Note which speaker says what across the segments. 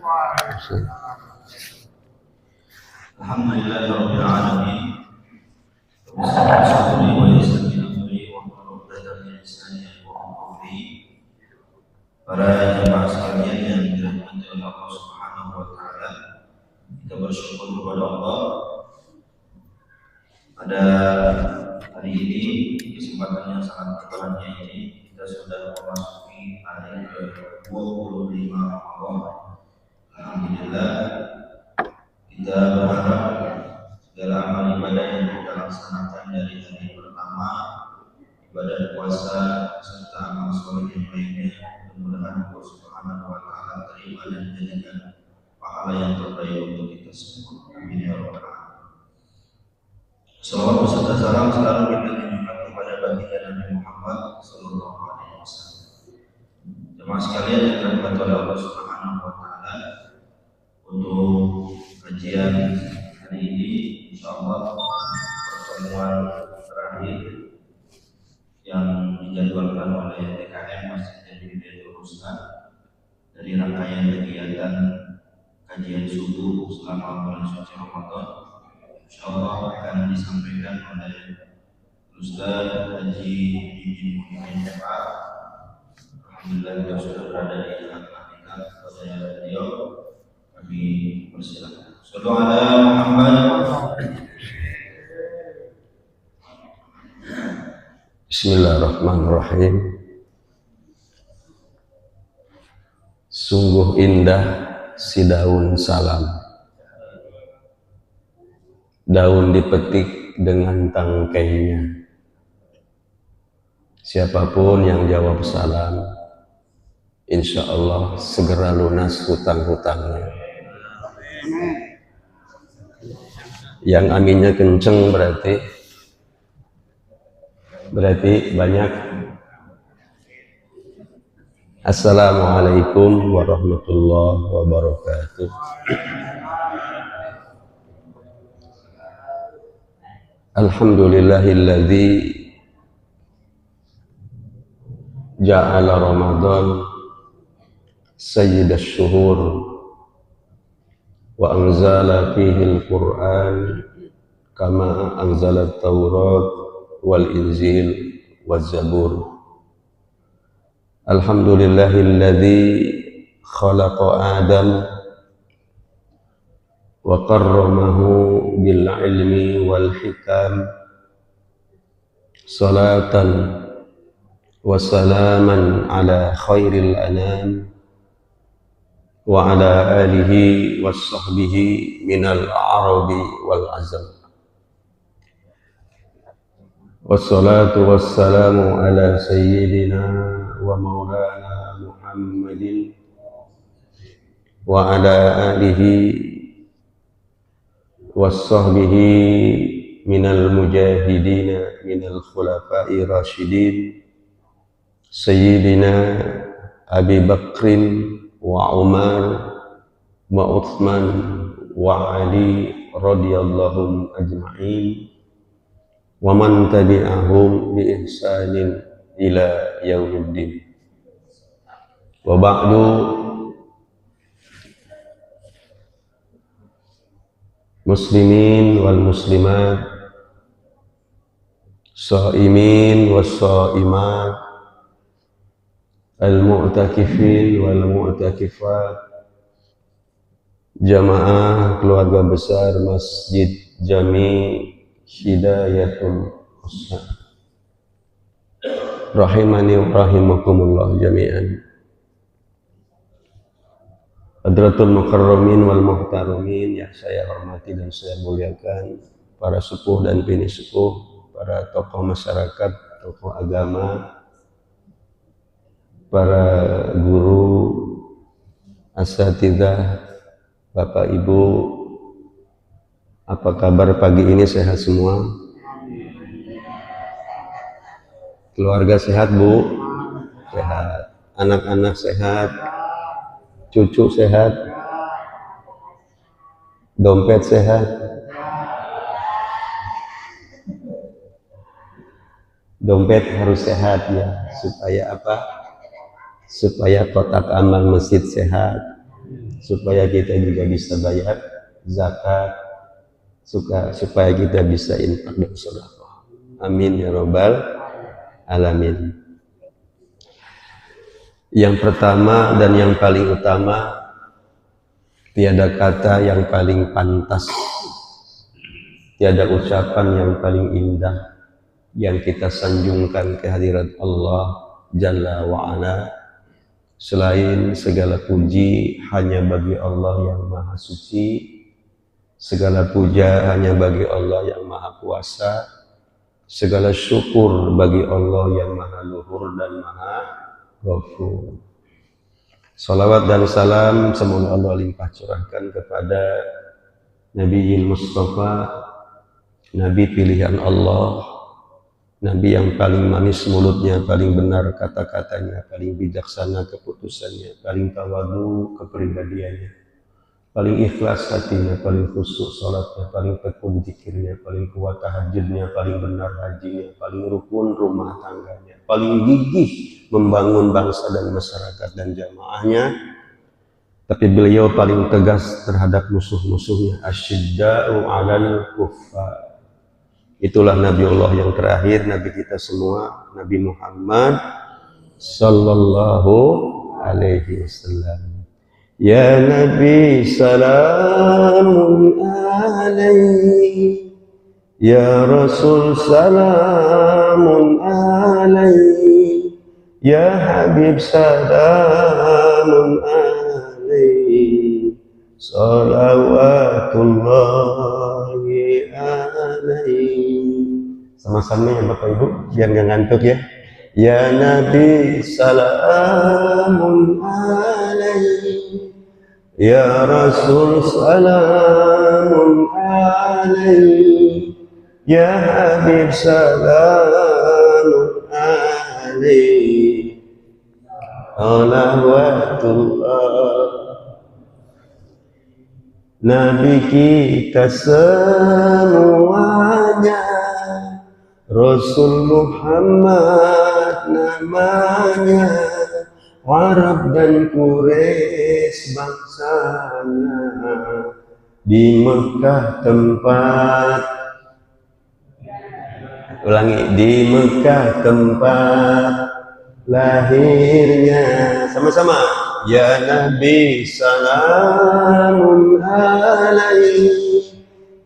Speaker 1: Alhamdulillahirabbil alamin. Wassalatu wa para jemaah sekalian yang dirahmati oleh Allah Subhanahu wa taala. Kita bersyukur kepada Allah pada hari ini, kesempatan yang sangat berbahagia ini kita sudah memasuki hari ke-25 Ramadan. Alhamdulillah, kita berharap segala amal ibadah yang kita laksanakan dari hari pertama, ibadah puasa serta amal soleh yang lainnya, mudah-mudahan Allah Subhanahu wa taala terima dan menjadikan pahala yang terbaik untuk kita semua. Amin ya rabbal alamin. Salawat beserta salam selalu kita tunjukkan kepada baginda Nabi Muhammad sallallahu alaihi wasallam. Jemaah sekalian yang dirahmati oleh Allah Subhanahu wa taala, untuk kajian hari ini insyaallah pertemuan terakhir yang dijadwalkan oleh TKM Masjid Jami'ul Ustaz dari rangkaian kegiatan kajian subuh selama bulan suci Ramadan, insyaallah akan disampaikan oleh Ustaz Haji Ibn Muhammad Jafar. Alhamdulillah kita sudah berada di tengah-tengah kita pada beliau. Kami persilakan. Sallallahu alaihi Muhammad.
Speaker 2: Bismillahirrahmanirrahim. Sungguh indah si daun salam, daun dipetik dengan tangkainya. Siapapun yang jawab salam, insya Allah segera lunas hutang-hutangnya. Yang aminnya kenceng berarti banyak. Assalamualaikum warahmatullahi wabarakatuh. Alhamdulillahilladzi ja'ala Ramadan sayyidash syuhur wa anzala fihi al-Qur'an kama anzala at-Taurat wal Injil waz Zabur. Alhamdulillahilladzi khalaqa Adam wa karramahu bil ilmi wal hikam. Salatan wa salaman ala khairil anam wa ala alihi wa sahbihi minal arabi wal azam. Wassalatu wassalamu ala sayyidina wa maulana Muhammadin wa ala alihi wa sahbihi minal mujahidina minal khulafai rasyidin sayyidina Abi Bakrin wa Umar wa Uthman wa Ali radhiyallahu ajma'in wa man tabi'ahum bi ihsanin ila yaumiddin. Wa ba'du. Muslimin wal muslimat, shaimin was shaimat, al-mu'takifin wal mu'takifat, jamaah keluarga besar Masjid Jami' Hidayatul Ustaz, rahimani wa rahimakumullah jami'an. Hadratul mukarramin wal muhtaramin yang saya hormati dan saya muliakan, para sepuh dan bini sepuh, para tokoh masyarakat, tokoh agama, para guru, asatidzah, Bapak Ibu, apa kabar pagi ini? Sehat semua? Keluarga sehat, Bu? Sehat. Anak-anak sehat? Cucu sehat? Dompet sehat? Dompet harus sehat ya, supaya apa? Supaya kotak amal masjid sehat, supaya kita juga bisa bayar zakat, supaya kita bisa infak dan sedekah. Amin ya rabbal alamin. Yang pertama dan yang paling utama, tiada kata yang paling pantas, tiada ucapan yang paling indah yang kita sanjungkan ke hadirat Allah Jalla wa'ala selain segala puji hanya bagi Allah yang maha suci, segala puja hanya bagi Allah yang maha kuasa, segala syukur bagi Allah yang maha luhur dan maha ghafur. Salawat dan salam semoga Allah limpah curahkan kepada Nabi Mustafa, Nabi pilihan Allah, Nabi yang paling manis mulutnya, paling benar kata-katanya, paling bijaksana keputusannya, paling tawadu kepribadiannya, paling ikhlas hatinya, paling khusyuk salatnya, paling tekun zikirnya, paling kuat tahajudnya, paling benar hajinya, paling rukun rumah tangganya, paling gigih membangun bangsa dan masyarakat dan jamaahnya. Tapi beliau paling tegas terhadap musuh-musuhnya, asyidda'u 'alal kuffar. Itulah Nabiullah yang terakhir, Nabi kita semua, Nabi Muhammad sallallahu alaihi wasallam. Ya Nabi salamun alaihi, ya Rasul salamun alaihi, ya Habib salamun alaihi, salawatullahi alaihi. Sama-sama ya Bapak Ibu, biar nggak ngantuk ya. Ya Nabi salamun alaihi, ya Rasul salamun alaihi, ya Habib salamun alaihi, salawatullah. Nabi kita semuanya, Rasul Muhammad namanya, Arab dan Quraisy bangsanya, di Mekah tempat, ulangi, di Mekah tempat lahirnya. Sama-sama. Ya Nabi salamun alaihi,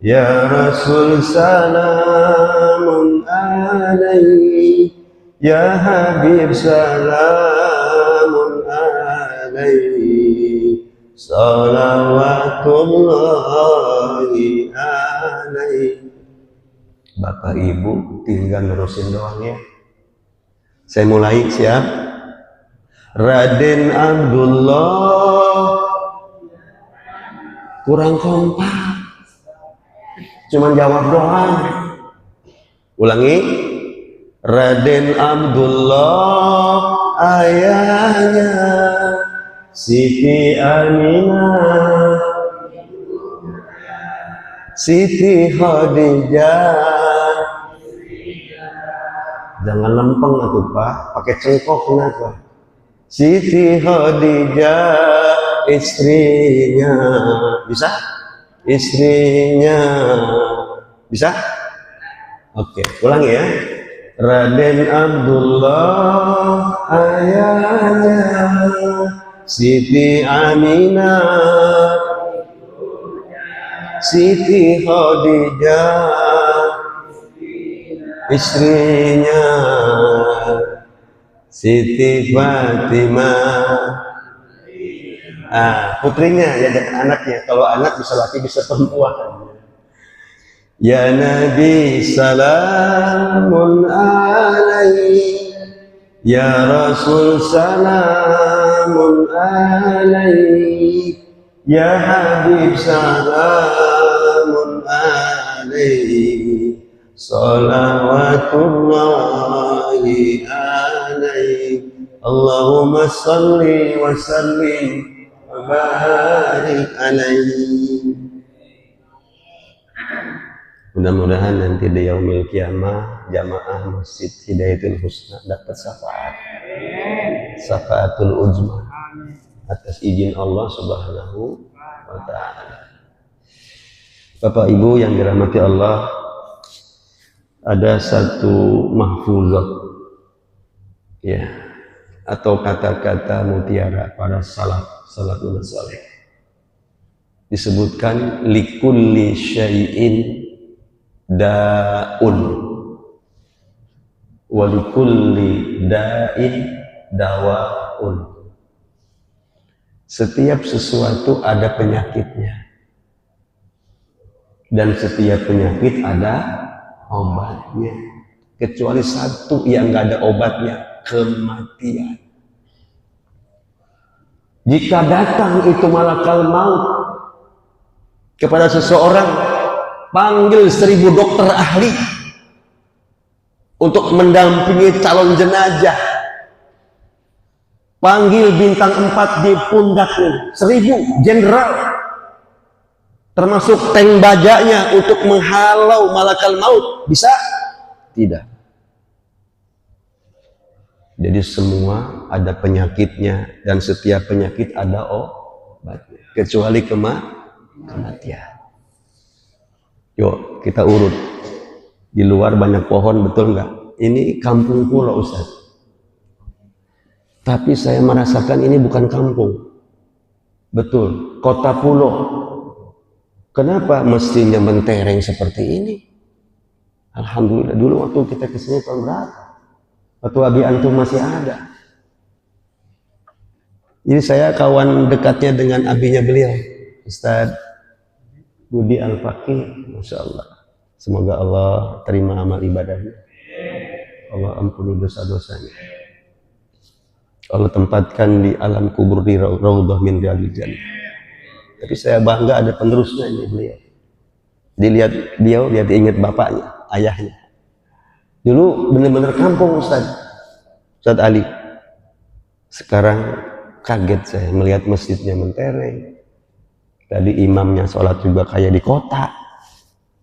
Speaker 2: ya Rasul salamun alaihi, ya Habib salamun alaihi, salawatullahi alaihi. Bapak Ibu tinggal nerusin doang ya. Saya mulai, siap? Raden Abdullah kurang kompak, cuman jawab doang. Ulangi. Raden Abdullah ayahnya Siti Aminah, Siti Khadijah. Jangan lempeng atuh Pak, pakai cengkok kenapa? Siti Khadijah istrinya, bisa? Istrinya, bisa? Oke, ulangi ya. Raden Abdullah ayahnya Siti Aminah, Siti Khadijah istrinya, Siti Fatimah, putrinya ya, jangan anaknya. Kalau anak bisa laki bisa perempuan. Ya Nabi salamun alaihi, ya Rasul salamun alaihi, ya Habib salamun alaihi, salawatullahi alaihi, Allahumma salli wa sallim wa barik alaihi. Mudah-mudahan nanti di yaumil kiamah jamaah Masjid Hidayatul Husna dapat syafaat, syafaatul uzma. atas izin Allah Subhanahu wa ta'ala. Bapak Ibu yang dirahmati Allah, ada satu mahfuzat ya, atau kata-kata mutiara para salafun saleh. Disebutkan likulli syai'in da'un wa likulli da'in dawa'un. Setiap sesuatu ada penyakitnya, dan setiap penyakit ada obatnya, kecuali satu yang nggak ada obatnya, kematian. Jika datang itu malakal maut kepada seseorang, panggil 1000 dokter ahli untuk mendampingi calon jenazah. Panggil bintang 4 di pundaknya, 1000 jenderal, termasuk tank bajanya untuk menghalau malakal maut. Bisa? Tidak. Jadi semua ada penyakitnya, dan setiap penyakit ada obatnya, kecuali kematian. Yuk kita urut. Di luar banyak pohon, betul nggak? Ini kampung pulau, Ustaz. Tapi saya merasakan ini bukan kampung. Betul, kota pulau. Kenapa mestinya mentereng seperti ini? Alhamdulillah, dulu waktu kita kesini tahun berapa? Waktu Abi Antum masih ada. Jadi saya kawan dekatnya dengan abinya beliau, Ustaz Budi Al-Faqih, Masya Allah. Semoga Allah terima amal ibadahnya. Allah ampuni dosa-dosanya. Allah tempatkan di alam kubur di raudhah min riyadil jannah. Tapi saya bangga ada penerusnya ini beliau. Dilihat dia ingat bapaknya, ayahnya. Dulu benar-benar kampung Ustaz Ali. Sekarang kaget saya melihat masjidnya mentereng. Tadi imamnya sholat juga kayak di kota.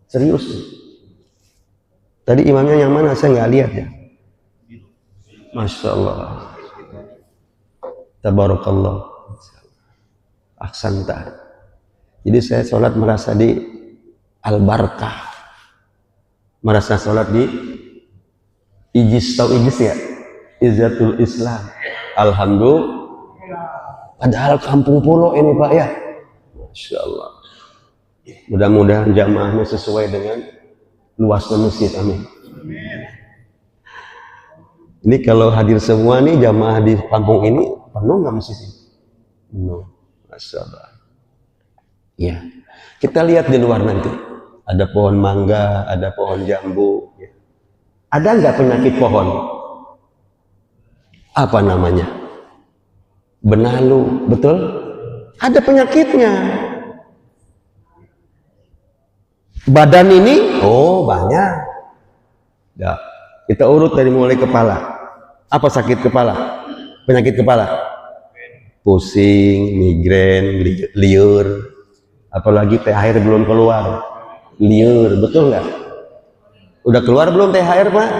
Speaker 2: Serius. Tadi imamnya yang mana saya nggak lihat ya. Masya Allah. Tabarakallah. Aksanta. Jadi saya sholat merasa di Al-Barkah. Merasa sholat di Ijis, tahu Ijis ya? Izzatul Islam. Alhamdulillah. Padahal kampung pulau ini Pak ya. Masya Allah. Mudah-mudahan jamaahnya sesuai dengan luasnya masjid. Amin. Ini kalau hadir semua nih jamaah di kampung ini penuh nggak masjid ini? Penuh. Masya Allah. Ya, kita lihat di luar nanti. Ada pohon mangga, ada pohon jambu. Ya. Ada nggak penyakit pohon? Apa namanya? Benalu, betul? Ada penyakitnya. Badan ini, oh banyak. Ya, kita urut dari mulai kepala. Apa sakit kepala? Penyakit kepala? Pusing, migrain, liur. Apalagi THR belum keluar. Liur, betul nggak? Udah keluar belum THR Pak?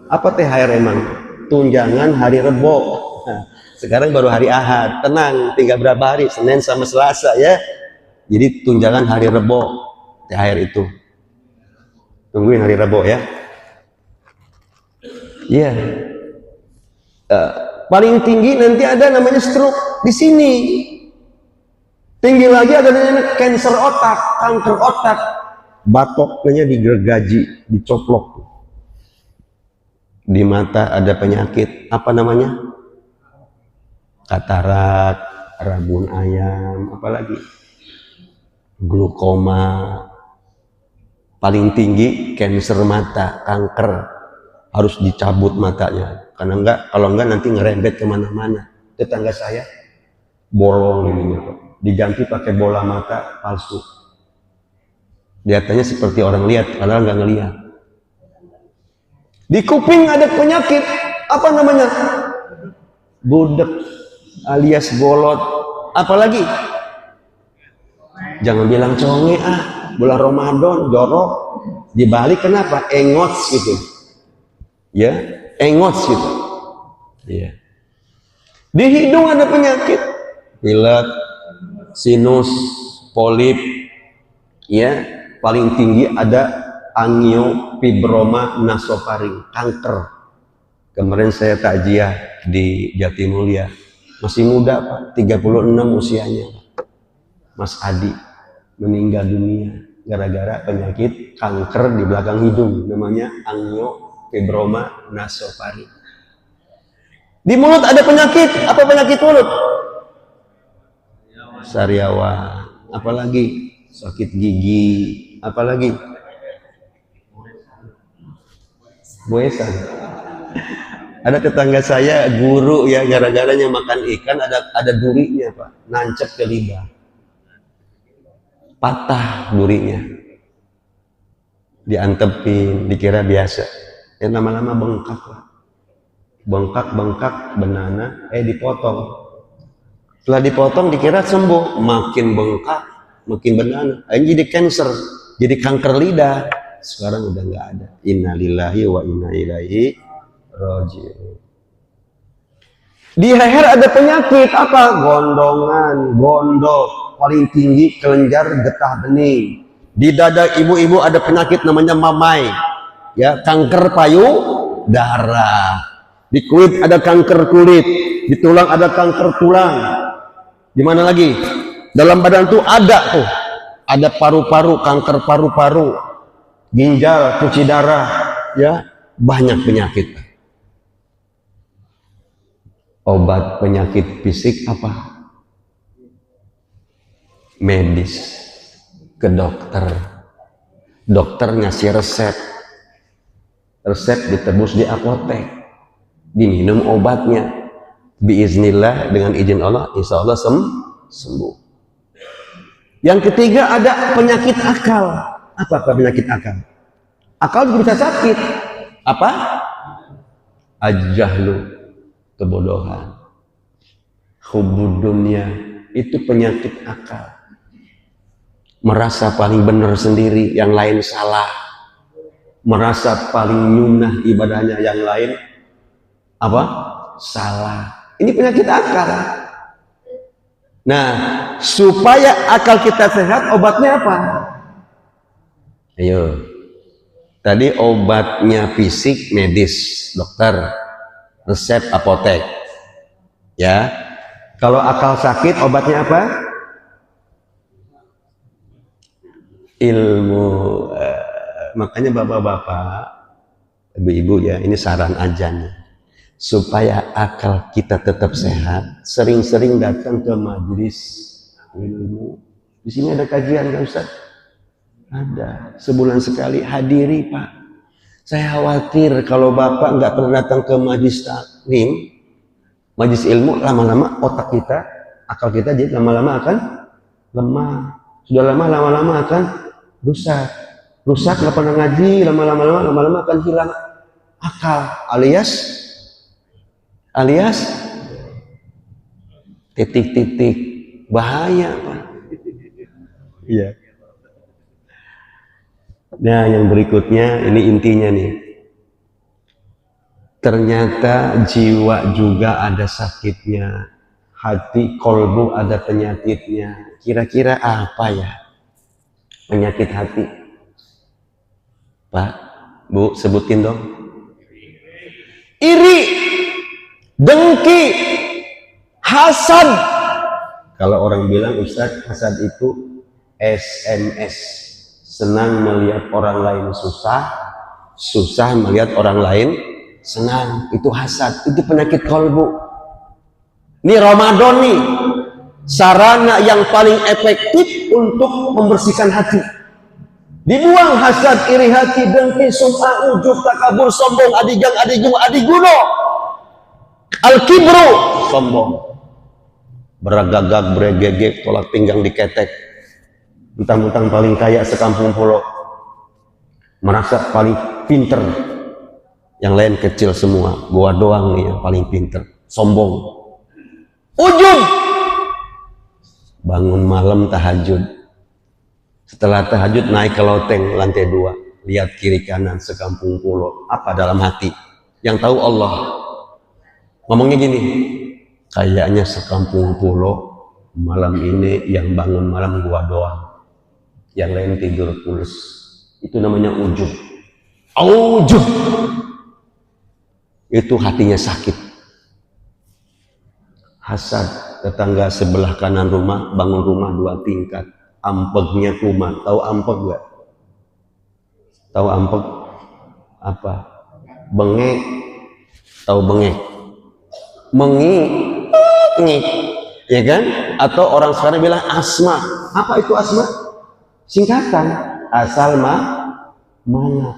Speaker 2: Apa THR emang? Tunjangan hari Rebo. Nah, sekarang baru hari Ahad. Tenang, tinggal berapa hari? Senin sama Selasa ya. Jadi tunjangan hari Rebo THR itu. Tungguin hari Rebo ya. Iya. Paling tinggi nanti ada namanya stroke di sini. Tinggi lagi ada namanya kanker otak, kanker otak. Batoknya digergaji, dicoplok. Di mata ada penyakit, apa namanya? Katarak, rabun ayam, apalagi? Glukoma. Paling tinggi kanker mata, kanker. Harus dicabut matanya. Karena kalau enggak nanti ngerembet kemana-mana. Tetangga saya bolong ini gitu. Diganti pakai bola mata palsu. Kelihatannya seperti orang lihat, padahal nggak ngelihat. Di kuping ada penyakit, apa namanya? Budek alias bolot. Apalagi? Jangan bilang conge bulan Ramadan jorok. Dibalik kenapa? Engots gitu. Ya, engots gitu. Iya. Di hidung ada penyakit, pilek, sinus, polip, ya, paling tinggi ada angiofibroma nasofaring, kanker. Kemarin saya takziah di Jatimulya, masih muda Pak, 36 usianya, Mas Adi meninggal dunia gara-gara penyakit kanker di belakang hidung, namanya angiofibroma nasofaring. Di mulut ada penyakit, apa penyakit mulut? Sariawan, apalagi sakit gigi, apalagi buesan. Ada tetangga saya guru ya, gara-garanya makan ikan ada durinya Pak, nancep ke lidah, patah durinya, diantepin, dikira biasa, ya lama-lama bengkak Pak. Bengkak benana, dipotong. Setelah dipotong dikira sembuh, makin bengkak, makin benana, jadi cancer, jadi kanker lidah. Sekarang udah nggak ada. Innalillahi wa inna ilaihi raji'un. Di leher ada penyakit apa? Gondongan, gondok, paling tinggi kelenjar getah bening. Di dada ibu-ibu ada penyakit namanya mamai, ya, kanker payudara. Di kulit ada kanker kulit, di tulang ada kanker tulang. Di mana lagi? Dalam badan tuh ada paru-paru, kanker paru-paru, ginjal, cuci darah, ya, banyak penyakit. Obat penyakit fisik apa? Medis, ke dokter. Dokter ngasih resep ditebus di apotek. Diminum obatnya, biiznillah, dengan izin Allah, insya Allah sembuh. Yang ketiga ada penyakit akal. Apa penyakit akal? Akal juga bisa sakit. Apa? Ajahlu, kebodohan. Hubbud dunya, itu penyakit akal. Merasa paling benar sendiri, yang lain salah. Merasa paling nyunah ibadahnya, yang lain apa? Salah. Ini penyakit akal. Nah, supaya akal kita sehat, obatnya apa? Ayo. Tadi obatnya fisik, medis, dokter, resep apotek. Ya. Kalau akal sakit, obatnya apa? Ilmu. Makanya bapak-bapak, ibu-ibu ya, ini saran aja nih. Supaya akal kita tetap sehat, sering-sering datang ke majelis ilmu. Di sini ada kajian kan Ustaz? Ada, sebulan sekali, hadiri Pak. Saya khawatir kalau Bapak nggak pernah datang ke majelis taklim, majelis ilmu, lama-lama otak kita, akal kita jadi lama-lama akan lemah. Sudah lama-lama akan rusak. Rusak nggak pernah ngaji, lama-lama akan hilang akal, alias titik-titik bahaya Pak. Iya. Nah, yang berikutnya ini intinya nih. Ternyata jiwa juga ada sakitnya, hati, kolbu ada penyakitnya. Kira-kira apa ya penyakit hati? Pak, Bu, sebutin dong. Iri, dengki, hasad. Kalau orang bilang Ustaz, hasad itu SMS, senang melihat orang lain susah, susah melihat orang lain senang. Itu hasad, itu penyakit kolbu. Ini Ramadan nih, sarana yang paling efektif untuk membersihkan hati. Dibuang hasad, iri hati, dengki, sum'ah, ujub, takabur, sombong, adigang, adijung, adiguno, al-kibru, sombong, beragagag, beregegek, tolak pinggang diketek, mentang-mentang paling kaya sekampung pulau, merasa paling pinter, yang lain kecil semua, gua doang nih yang paling pinter, sombong, ujub, bangun malam tahajud, setelah tahajud naik ke loteng lantai 2, lihat kiri kanan sekampung pulau, apa dalam hati? Yang tahu Allah. Ngomongnya gini, Kayaknya sekampung pulau malam ini yang bangun malam gua doang, yang lain tidur pulas. Itu namanya ujub. Ujub itu hatinya sakit. Hasad, tetangga sebelah kanan rumah bangun rumah 2 tingkat, ampegnya kumat. Tahu ampeg gak? Tahu ampeg apa? Bengek. Tahu bengek? Mengik, ya kan? Atau orang sekarang bilang asma. Apa itu asma? Singkatan asal mana.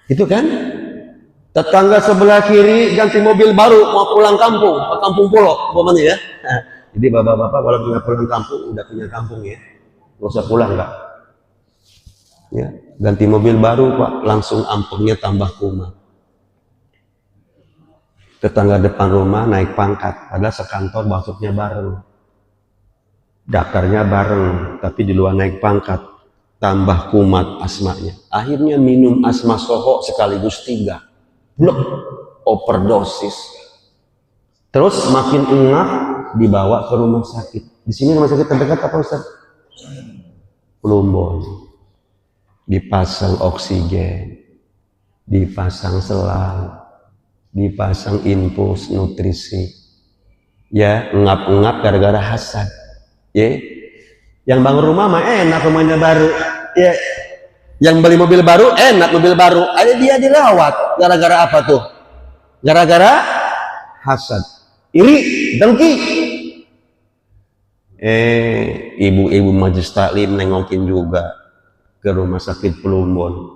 Speaker 2: Itu kan? Tetangga sebelah kiri ganti mobil baru mau pulang kampung, ke kampung pulau, umpamanya ya. Jadi bapak-bapak kalau punya pulang kampung udah punya kampung ya, nggak usah pulang nggak. Ya, ganti mobil baru pak, langsung ampungnya tambah kumat. Tetangga depan rumah naik pangkat, padahal sekantor masuknya bareng, daftarnya bareng, tapi di luar naik pangkat, tambah kumat asmanya. Akhirnya minum asma soho sekaligus 3. Blok, overdosis. Terus makin engap dibawa ke rumah sakit. Di sini rumah sakit terdekat apa Ustaz? Plumbon. Dipasang oksigen, dipasang selang, dipasang infus nutrisi. Ya, engap-engap gara-gara hasad. Ya. Yang bangun rumah mah enak rumahnya baru. Ya. Yang beli mobil baru enak mobil baru, ada dia dirawat. Gara-gara apa tuh? Gara-gara hasad, iri, dengki. Ibu-ibu majelis taklim nengokin juga ke rumah sakit Plumbon.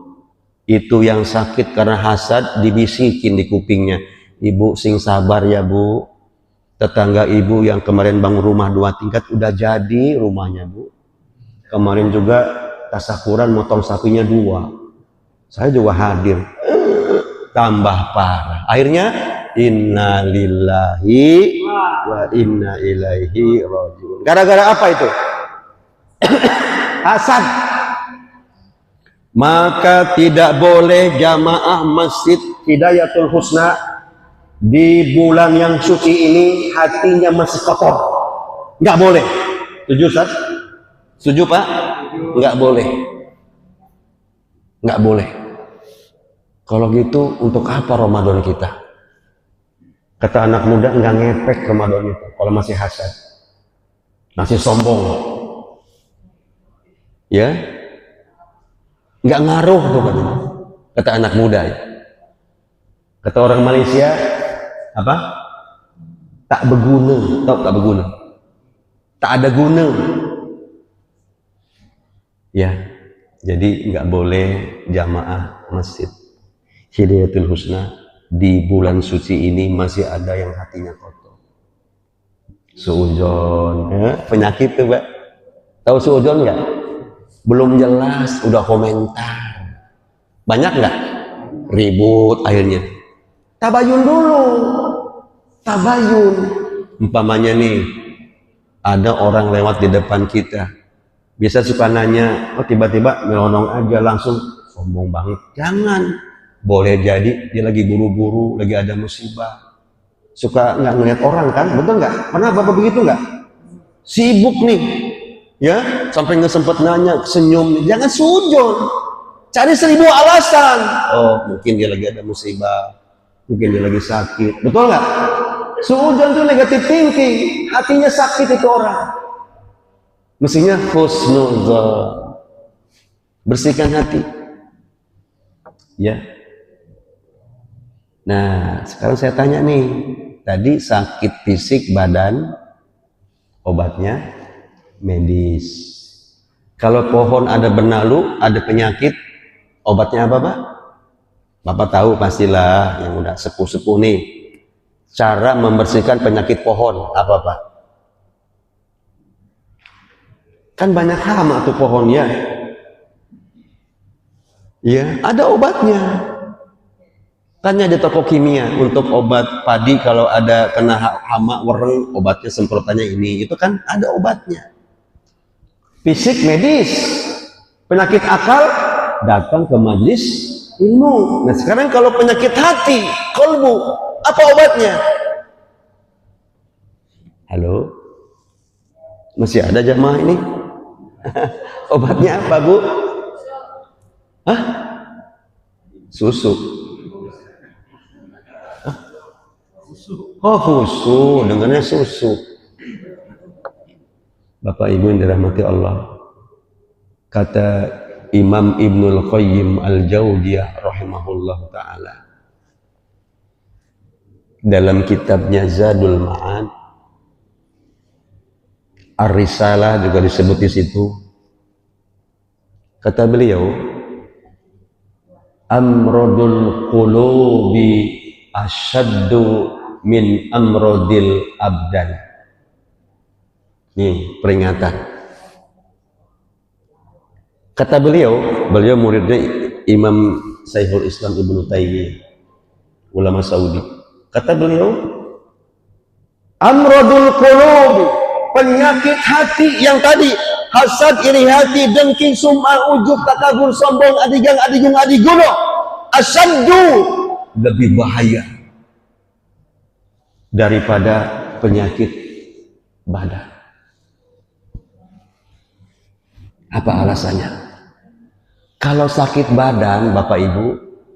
Speaker 2: Itu yang sakit karena hasad dibisikin di kupingnya, ibu sing sabar ya bu, tetangga ibu yang kemarin bangun rumah 2 tingkat udah jadi rumahnya bu. Kemarin juga tasakuran motong sapinya 2, saya juga hadir, tambah parah. Akhirnya inna lillahi wa inna ilaihi rajiun. Gara-gara apa itu? Hasad. Maka tidak boleh jamaah Masjid Hidayatul Husna di bulan yang suci ini hatinya masih kotor. Nggak boleh. Setuju Ustaz? Setuju Pak? Nggak boleh. Nggak boleh. Kalau gitu untuk apa Ramadan kita? Kata anak muda nggak ngepek Ramadan itu kalau masih hasad, masih sombong. Ya, nggak ngaruh tuh katanya. Kata anak muda ya. Kata orang Malaysia apa? Tak berguna, tahu tak berguna? Tak ada guna. Ya, jadi nggak boleh jamaah Masjid Hidayatul Husna di bulan suci ini masih ada yang hatinya kotor. Suudzon, ya, penyakit tuh Pak. Tahu suudzon nggak? Belum jelas, udah komentar. Banyak nggak? Ribut akhirnya. Tabayun dulu. Tabayun. Umpamanya nih, ada orang lewat di depan kita. Biasa suka nanya, oh tiba-tiba melonong aja langsung sombong banget. Jangan. Boleh jadi dia lagi buru-buru, lagi ada musibah. Suka nggak ngeliat orang kan, betul nggak? Pernah Bapak begitu nggak? Sibuk nih, ya sampai nggak sempet nanya, senyum. Jangan sujon, cari 1000 alasan. Oh mungkin dia lagi ada musibah, mungkin dia lagi sakit, betul nggak? Sujon tuh negatif thinking, hatinya sakit itu orang. Mestinya husnuzon, bersihkan hati, ya. Nah, sekarang saya tanya nih, tadi sakit fisik badan, obatnya medis. Kalau pohon ada benalu, ada penyakit, obatnya apa Pak? Bapak tahu pastilah, yang udah sepuh-sepuh nih, cara membersihkan penyakit pohon, apa Pak? Kan banyak hama tuh pohon ya. Ya, ada obatnya. Tanya di toko kimia untuk obat padi kalau ada kena hama wereng, obatnya semprotannya ini, itu kan ada obatnya. Fisik medis, penyakit akal datang ke majelis ilmu. Nah sekarang kalau penyakit hati, kolbu, apa obatnya? Halo? Masih ada jamaah ini? Obatnya apa, Bu? Hah? Susu. Hah? Oh, susu. Dengarnya susu. Bapak Ibu yang dirahmati Allah. Kata Imam Ibnul Qayyim Al-Jauziyah rahimahullah ta'ala dalam kitabnya Zadul Ma'ad, Ar-Risalah juga disebut di situ. Kata beliau, amrodul qulubi asyaddu min amrodil abdan. Nih peringatan. Kata beliau muridnya Imam Syekhul Islam Ibnu Taimiyah, ulama Saudi. Kata beliau, amrodul qulubi, penyakit hati yang tadi, hasad, iri hati, dengki, sum'ah, ujub, takabur, sombong, adigang, adigung, adiguno, asyaddu, lebih bahaya daripada penyakit badan. Apa alasannya? Kalau sakit badan, Bapak Ibu,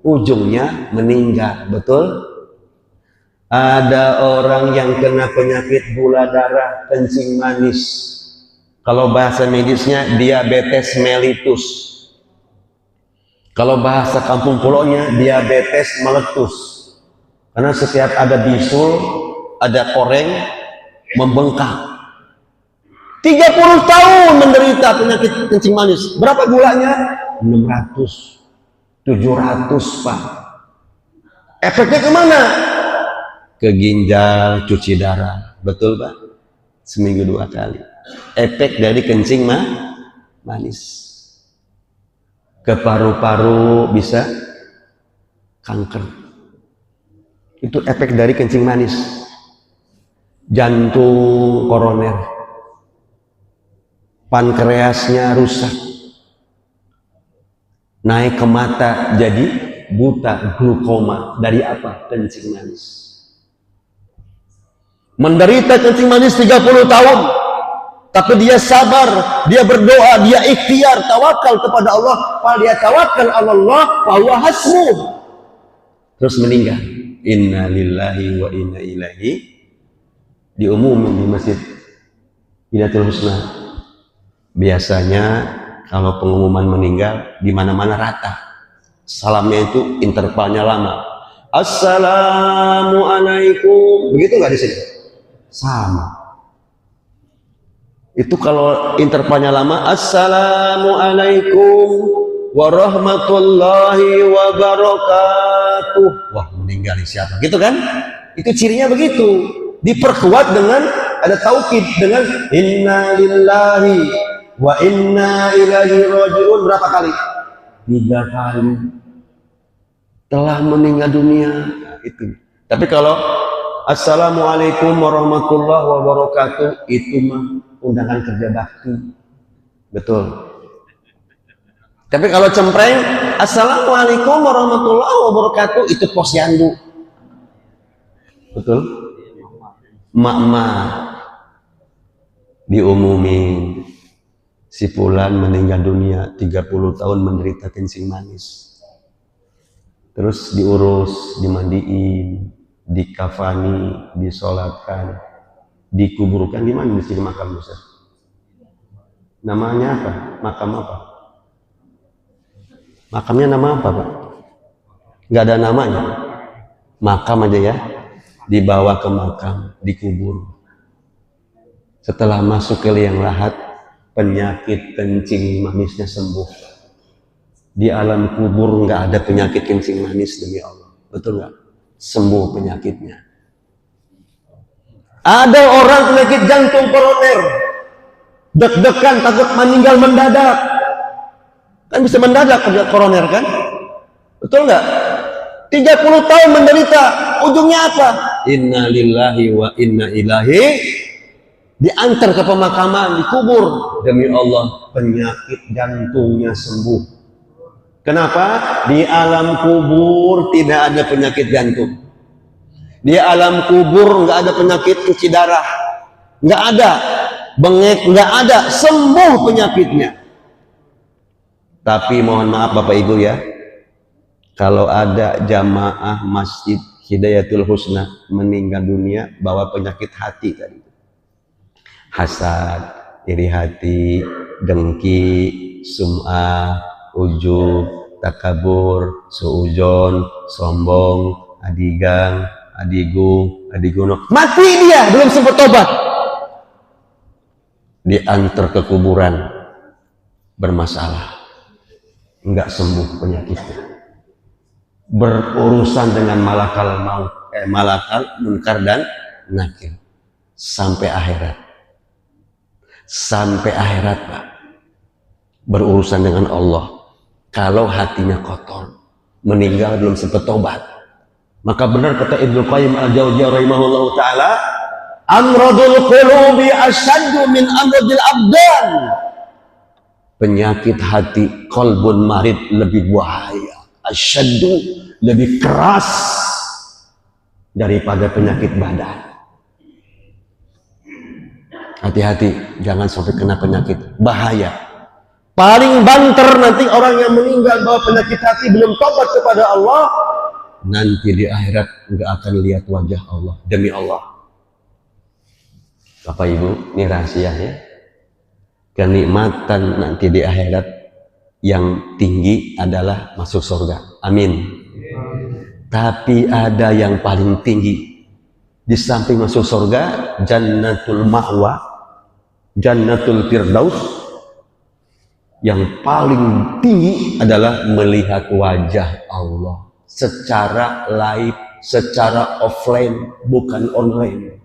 Speaker 2: ujungnya meninggal, betul? Ada orang yang kena penyakit gula darah, kencing manis. Kalau bahasa medisnya diabetes mellitus. Kalau bahasa kampung pulaunya diabetes meletus. Karena setiap ada bisul, ada koreng, membengkak. 30 tahun menderita penyakit kencing manis. Berapa gulanya? 600, 700, Pak. Efeknya kemana? Ke ginjal, cuci darah. Betul, Pak? Seminggu 2 kali. Efek dari kencing manis. Ke paru-paru bisa kanker. Itu efek dari kencing manis. Jantung koroner. Pankreasnya rusak. Naik ke mata jadi buta, glukoma. Dari apa? Kencing manis. Menderita kencing manis 30 tahun. Tapi dia sabar, dia berdoa, dia ikhtiar, tawakal kepada Allah. Kalau dia tawakal Allah, bahwa hasbuh. Terus meninggal. Inna lillahi wa inna ilaihi. Diumumin di masjid Hidayatul Husna. Biasanya kalau pengumuman meninggal di mana-mana rata. Salamnya itu intervalnya lama. Assalamualaikum. Begitu nggak di sini? Sama. Itu kalau intervalnya lama, Assalamualaikum warahmatullahi wabarakatuh. Wah, meninggal siapa? Gitu kan? Itu cirinya begitu. Diperkuat dengan ada taukid dengan inna lillahi wa inna ilaihi raji'un. Berapa kali? 3 kali. Telah meninggal dunia. Nah, itu. Tapi kalau Assalamualaikum warahmatullahi wabarakatuh, itu mah undangan kerja bakti. Betul. Tapi kalau cempreng, Assalamualaikum warahmatullahi wabarakatuh, itu posyandu. Betul? Mak-mak diumumin si fulan meninggal dunia, 30 tahun menderita kencing manis. Terus diurus, dimandiin, dikafani, disolatkan, dikuburkan. Di mana di sini makam Ustaz? Namanya apa? Makam apa? Makamnya nama apa, Pak? Nggak ada namanya. Makam aja ya. Dibawa ke makam, dikubur. Setelah masuk ke liang lahat, penyakit kencing manisnya sembuh. Di alam kubur nggak ada penyakit kencing manis, demi Allah. Betul nggak? Sembuh penyakitnya. Ada orang penyakit jantung koroner, deg-degan, takut meninggal mendadak. Kan bisa mendadak koroner kan? Betul nggak? 30 tahun menderita, ujungnya apa? Inna lillahi wa inna ilaihi. Diantar ke pemakaman, dikubur. Demi Allah, penyakit jantungnya sembuh. Kenapa? Di alam kubur tidak ada penyakit jantung. Di alam kubur nggak ada penyakit cuci darah. nggak ada, bengek nggak ada, sembuh penyakitnya. Tapi mohon maaf Bapak Ibu ya, kalau ada jamaah Masjid Hidayatul Husna meninggal dunia bawa penyakit hati tadi, hasad, iri hati, dengki, sum'ah, ujub, takabur, suujon, sombong, adigang, adigung, adiguno, mati dia belum sempat tobat, diantar ke kuburan bermasalah, nggak sembuh penyakitnya, berurusan dengan malakal maut, malakal munkar dan nakir sampai akhirat Pak, berurusan dengan Allah. Kalau hatinya kotor, meninggal belum sempat tobat, maka benar kata Ibnu Qayyim al-Jauziyah rahimahullahu taala, amradul qulubi asyaddu min amradil abdan. Penyakit hati, qalbun marid, lebih bahaya, asyaddu, lebih keras daripada penyakit badan. Hati-hati, jangan sampai kena penyakit, bahaya. Paling banter nanti orang yang meninggal bawa penyakit hati belum tobat kepada Allah, nanti di akhirat nggak akan lihat wajah Allah, demi Allah. Bapak Ibu, ini rahasia ya. Kenikmatan nanti di akhirat yang tinggi adalah masuk surga. Amin. Tapi ada yang paling tinggi di samping masuk surga, jannatul ma'wa, jannatul firdaus. Yang paling tinggi adalah melihat wajah Allah secara live, secara offline, bukan online.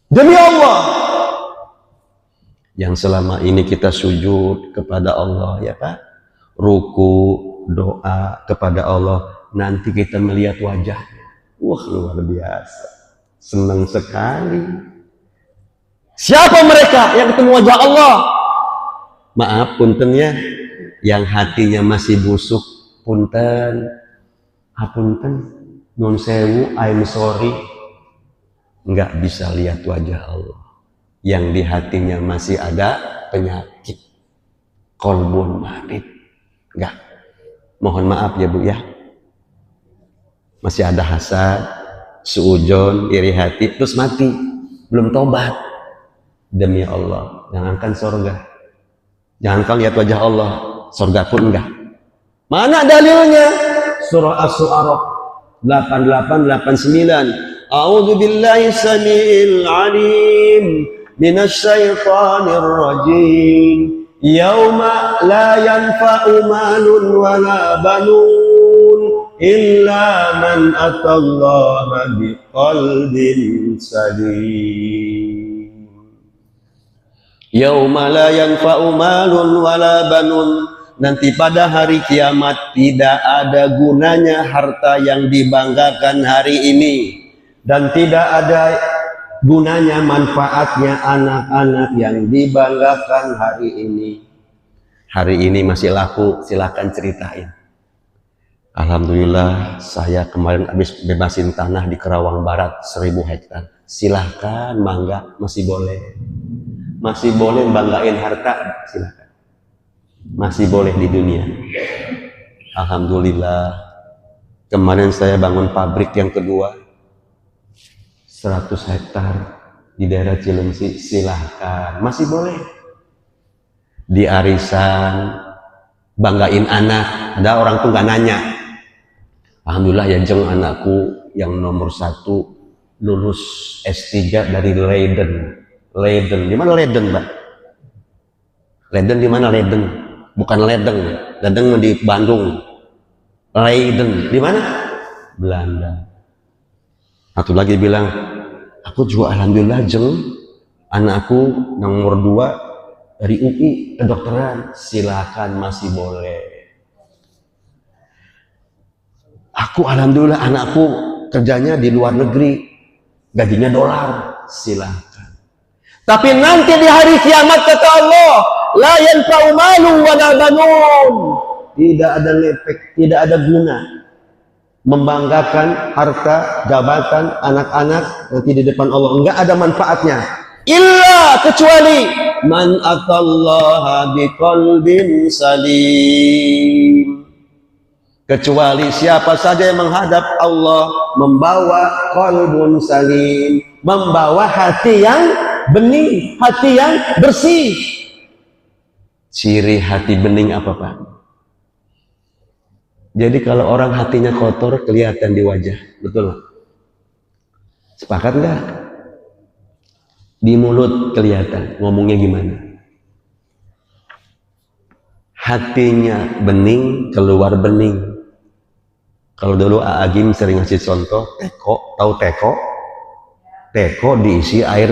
Speaker 2: Demi Allah, yang selama ini kita sujud kepada Allah ya Pak, ruku, doa kepada Allah, nanti kita melihat wajahnya, wah luar biasa, senang sekali. Siapa mereka yang ketemu wajah Allah? Maaf punten ya, yang hatinya masih busuk, punten, hapunten, nun sewu, I'm sorry, nggak bisa lihat wajah Allah. Yang di hatinya masih ada penyakit, kolbun marid, nggak. Mohon maaf ya Bu ya, masih ada hasad, suujon, iri hati, terus mati, belum tobat. Demi Allah, jangankan surga, jangankan lihat wajah Allah, surga pun enggak. Mana dalilnya? Surah As-Su'ara 88-89. A'udzu billahi samiil alim minasy syaithanir rajim. Yauma la yanfa'u malun wala banun illa man atallaha biqalbin salim. Yauma la yanfa'u malun wala banun, nanti pada hari kiamat tidak ada gunanya harta yang dibanggakan hari ini, dan tidak ada gunanya manfaatnya anak-anak yang dibanggakan hari ini. Hari ini masih laku, silakan ceritain. Alhamdulillah saya kemarin habis bebasin tanah di Kerawang Barat 1000 hektar. Silahkan mangga, masih boleh. Masih boleh banggain harta, silakan. Masih boleh di dunia. Alhamdulillah. Kemarin saya bangun pabrik yang kedua 100 hektar di daerah Cilengsi, silahkan, masih boleh. Di arisan banggain anak, ada orang tuh gak nanya. Alhamdulillah ya jeng anakku yang nomor 1 lulus S3 dari Leiden. Leiden, di mana Leiden, Mbak? Leiden di mana Leiden? Bukan Ledeng, Ledeng di Bandung. Leiden, di mana? Belanda. Satu lagi bilang, aku juga alhamdulillah jeng, anakku nomor 2 dari UI kedokteran, silakan masih boleh. Aku alhamdulillah anakku kerjanya di luar negeri, gajinya $, silakan. Tapi nanti di hari kiamat kata Allah, la yanfa'u malu wala banun. Tidak ada efek, tidak ada guna membanggakan harta, jabatan, anak-anak nanti di depan Allah, enggak ada manfaatnya. illa kecuali man atallaha biqalbin salim, kecuali siapa saja yang menghadap Allah membawa qalbun salim, membawa hati yang bening, hati yang bersih. Ciri hati bening apa, Pak? Jadi kalau orang hatinya kotor kelihatan di wajah, betul nggak? Sepakat nggak? Di mulut kelihatan, ngomongnya gimana? Hatinya bening, keluar bening. Kalau dulu Agim sering ngasih contoh, teko, tahu teko? Teko diisi air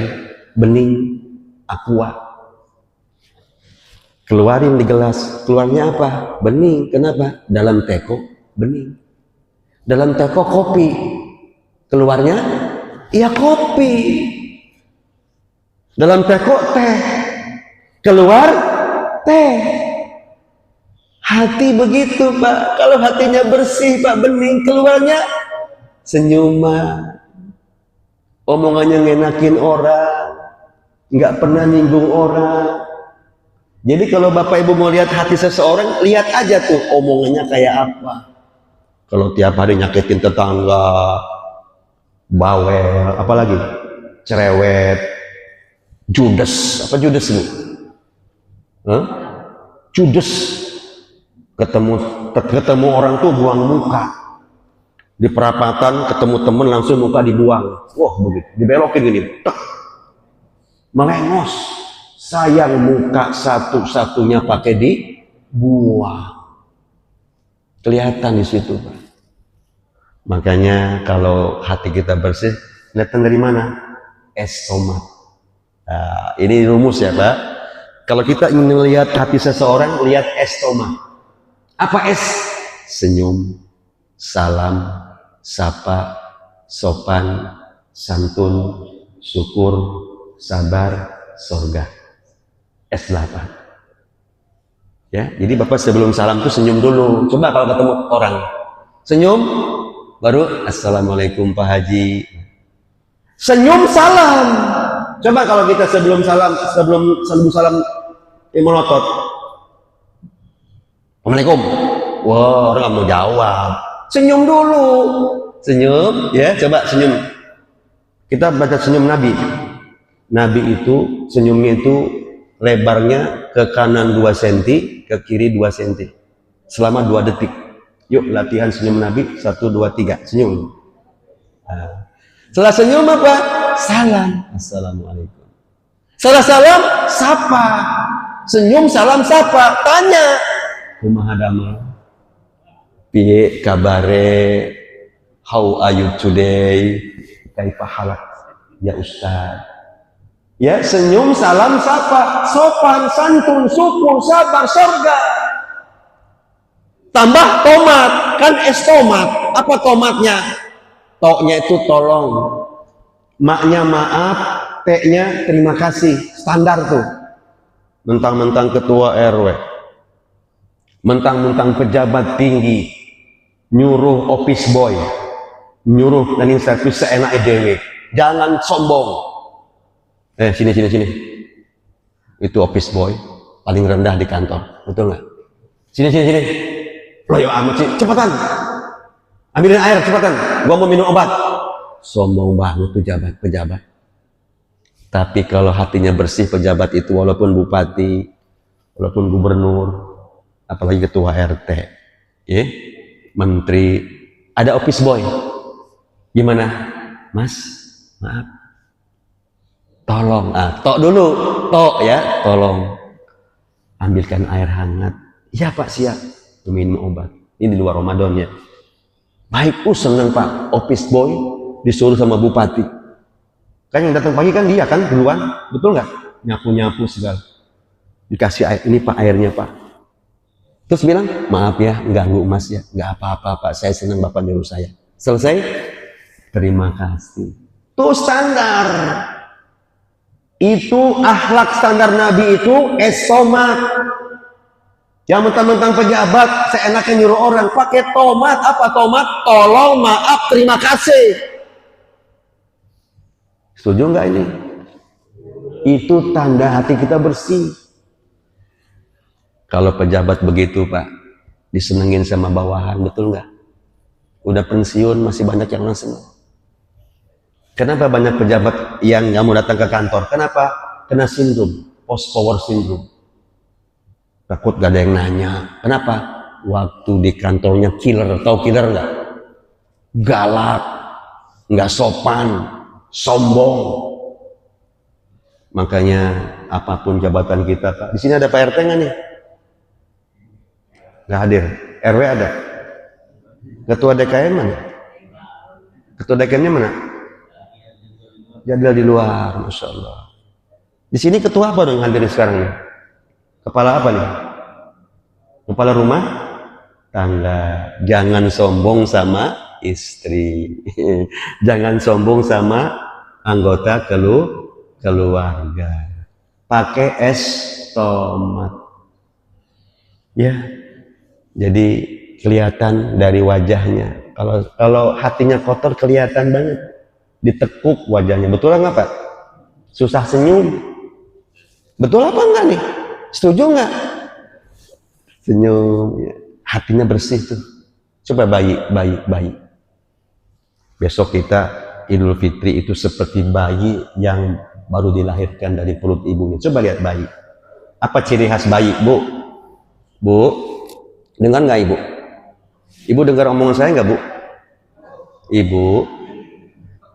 Speaker 2: bening, aqua. Keluarin di gelas, keluarnya apa? Bening. Kenapa? Dalam teko bening. Dalam teko kopi, keluarnya iya kopi. Dalam teko teh, keluar teh. Hati begitu, Pak. Kalau hatinya bersih, Pak, bening, keluarnya senyuman. Omongannya ngenakin orang, nggak pernah nyinggung orang. Jadi kalau Bapak Ibu mau lihat hati seseorang, lihat aja tuh omongannya kayak apa. Kalau tiap hari nyakitin tetangga, bawel, apalagi cerewet, judes, apa judes bu? Judes. Ketemu orang tuh buang muka. Di perapatan ketemu temen langsung muka dibuang. Wah begitu, dibelokin gini, tek. Melengos. Sayang muka satu-satunya pakai dibuang. Kelihatan di situ, Pak. Makanya kalau hati kita bersih, kelihatan dari mana? Estomat. Nah, ini rumus ya, Pak. Kalau kita ingin melihat hati seseorang, lihat estoma. Apa es? Senyum, salam, sapa, sopan, santun, syukur, sabar, sorga. S8. Ya, jadi Bapak sebelum salam tuh senyum dulu. Coba kalau ketemu orang, senyum, baru assalamualaikum Pak Haji. Senyum salam. Coba kalau kita sebelum salam melotot. Assalamualaikum. Wah, orang nggak mau jawab. Senyum dulu. Senyum, ya. Coba senyum. Kita baca senyum Nabi. Nabi itu senyumnya itu lebarnya ke kanan 2 cm, ke kiri 2 cm. Selama 2 detik. Yuk latihan senyum Nabi. 1, 2, 3. Senyum. Nah. Setelah senyum apa? Salam. Assalamualaikum. Setelah salam, sapa. Senyum, salam, sapa. Tanya. Kumaha damel? Piye kabare? How are you today? Kaifa halak? Ya Ustaz. Ya, senyum, salam, sapa. Sopan, santun, syukur, sabar, surga. Tambah tomat. Kan es tomat. Apa tomatnya? Toknya itu tolong. Maknya maaf. T-nya terima kasih. Standar tuh. Mentang-mentang ketua RW. Mentang-mentang pejabat tinggi, nyuruh office boy, nyuruh cleaning service seenak dewe. Jangan sombong. Sini. Itu office boy paling rendah di kantor, betul nggak? Sini. Loyo amat sih, cepetan. Ambilin air, cepetan. Gua mau minum obat. Sombong banget tuh pejabat. Tapi kalau hatinya bersih pejabat itu, walaupun bupati, walaupun gubernur, apalagi ketua RT, ya, menteri, ada office boy, gimana, Mas, maaf, tolong, tok dulu, ya, tolong, ambilkan air hangat, ya Pak siap, minum obat, ini di luar Ramadan ya, baik, seneng Pak, office boy disuruh sama bupati, kan yang datang pagi kan dia kan duluan, betul nggak, nyapu segala, dikasih air, ini Pak airnya Pak. Terus bilang, maaf ya, ganggu Mas ya, nggak apa-apa Pak, saya senang Bapak nyuruh saya. Selesai, terima kasih. Itu standar. Itu akhlak standar Nabi itu estomat. Yang mentang-mentang pejabat, seenaknya nyuruh orang pakai tomat. Apa tomat? Tolong, maaf, terima kasih. Setuju nggak ini? Itu tanda hati kita bersih. Kalau pejabat begitu Pak, disenengin sama bawahan, betul nggak? Udah pensiun masih banyak yang orang seneng. Kenapa banyak pejabat yang nggak mau datang ke kantor? Kenapa? Kena sindrom, post power syndrome. Takut gak ada yang nanya. Kenapa? Waktu di kantornya killer, tahu killer nggak? Galak, nggak sopan, sombong. Makanya apapun jabatan kita, Pak. Di sini ada Pak RT nggak nih? Nggak hadir. RW ada. Ketua DKM mana? Ketua DKM-nya mana? Jadil di luar, Masya Allah. Di sini ketua apa dong yang hadir sekarang nih? Kepala apa nih? Kepala rumah tangga. Jangan sombong sama istri. Jangan sombong sama anggota keluarga. Pakai es tomat. Ya. Jadi kelihatan dari wajahnya. Kalau hatinya kotor kelihatan banget. Ditekuk wajahnya. Betul nggak Pak? Susah senyum. Betul apa enggak nih? Setuju nggak? Senyum. Ya. Hatinya bersih tuh. Coba bayi. Besok kita Idul Fitri itu seperti bayi yang baru dilahirkan dari perut ibunya. Coba lihat bayi. Apa ciri khas bayi, Bu? Bu, dengar nggak Ibu? Ibu dengar omongan saya nggak, Bu? Ibu,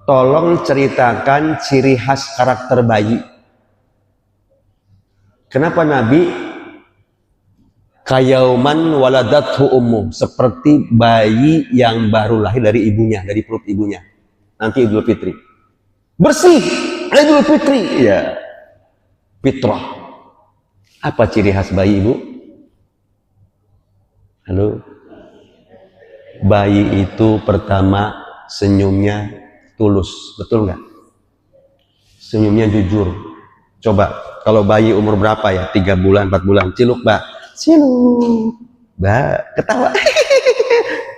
Speaker 2: tolong ceritakan ciri khas karakter bayi. Kenapa Nabi kayauman waladathu ummu, seperti bayi yang baru lahir dari ibunya, dari perut ibunya. Nanti Idul Fitri. Bersih, Idul Fitri. Ya. Fitrah. Apa ciri khas bayi, Ibu? Halo. Bayi itu pertama senyumnya tulus, betul nggak? Senyumnya jujur. Coba, kalau bayi umur berapa ya? 3 bulan, 4 bulan. Ciluk, Mbak. Ciluk. Mbak, ketawa.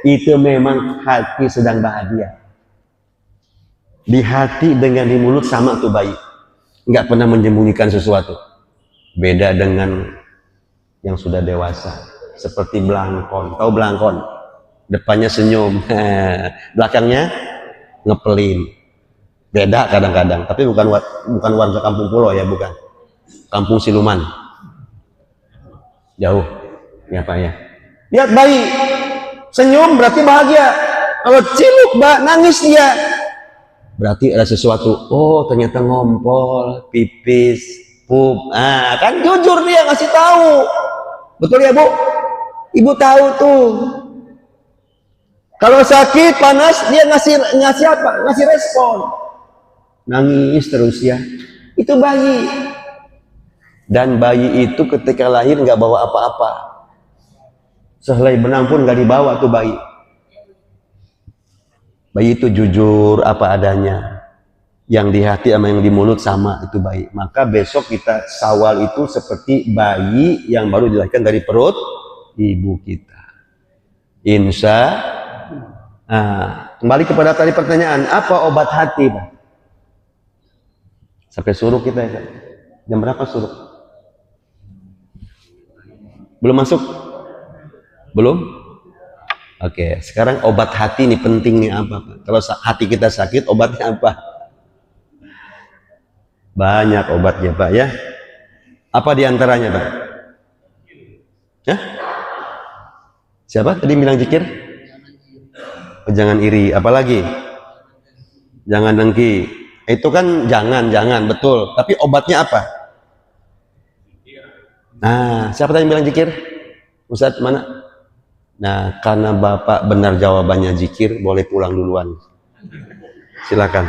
Speaker 2: Itu memang hati sedang bahagia. Di hati dengan di mulut sama tuh bayi. Nggak pernah menyembunyikan sesuatu. Beda dengan yang sudah dewasa. Seperti belangkon. Tahu belangkon? Depannya senyum. Belakangnya ngepelin. Beda kadang-kadang. Tapi bukan warga kampung pulau ya, bukan. Kampung siluman. Jauh. Ya Pak ya. Lihat bayi. Senyum berarti bahagia. Kalau ciluk, Mbak, nangis dia. Berarti ada sesuatu. Oh, ternyata ngompol, pipis, pup. Ah, kan jujur dia ngasih tahu. Betul ya, Bu? Ibu tahu tuh. Kalau sakit, panas, dia ngasih apa? Ngasih respon. Nangis terus ya. Itu bayi. Dan bayi itu ketika lahir nggak bawa apa-apa. Sehelai benang pun nggak dibawa tuh bayi. Bayi itu jujur apa adanya. Yang di hati sama yang di mulut sama, itu bayi. Maka besok kita Syawal itu seperti bayi yang baru dilahirkan dari perut ibu kita. Kembali kepada tadi pertanyaan, apa obat hati, Pak? Sampai suruh kita ya. Jam berapa suruh? Belum masuk? Belum? Oke, sekarang obat hati ini penting nih apa, Pak? Kalau hati kita sakit, obatnya apa? Banyak obatnya, Pak ya. Apa diantaranya, Pak? Hah? Siapa tadi bilang zikir? Oh, jangan iri. Apalagi? Jangan dengki. Itu kan jangan, betul. Tapi obatnya apa? Nah, siapa tadi bilang zikir? Ustadz mana? Nah, karena Bapak benar jawabannya zikir, boleh pulang duluan. Silakan.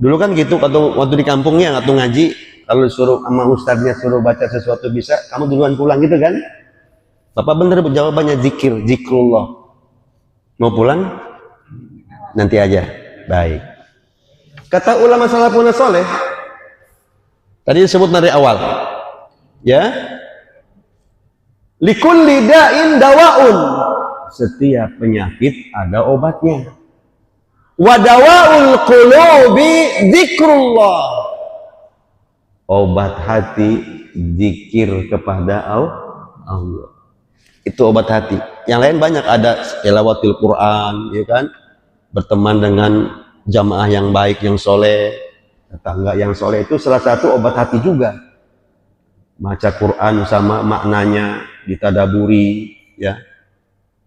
Speaker 2: Dulu kan gitu, waktu di kampungnya waktu ngaji, kalau suruh sama ustadznya suruh baca sesuatu bisa, kamu duluan pulang gitu kan? Bapak benar jawabannya zikir, zikrullah. Mau pulang? Nanti aja. Baik. Kata ulama salafun saleh, tadi disebut dari awal. Ya. Likulli da'in dawaun. Setiap penyakit ada obatnya. Wa dawaul qulubi dzikrullah. obat hati zikir kepada Allah. Itu obat hati. Yang lain banyak, ada tilawatil Quran, ya kan? Berteman dengan jamaah yang baik, yang soleh, tetangga yang soleh, itu salah satu obat hati juga. Baca Quran sama maknanya ditadaburi, ya.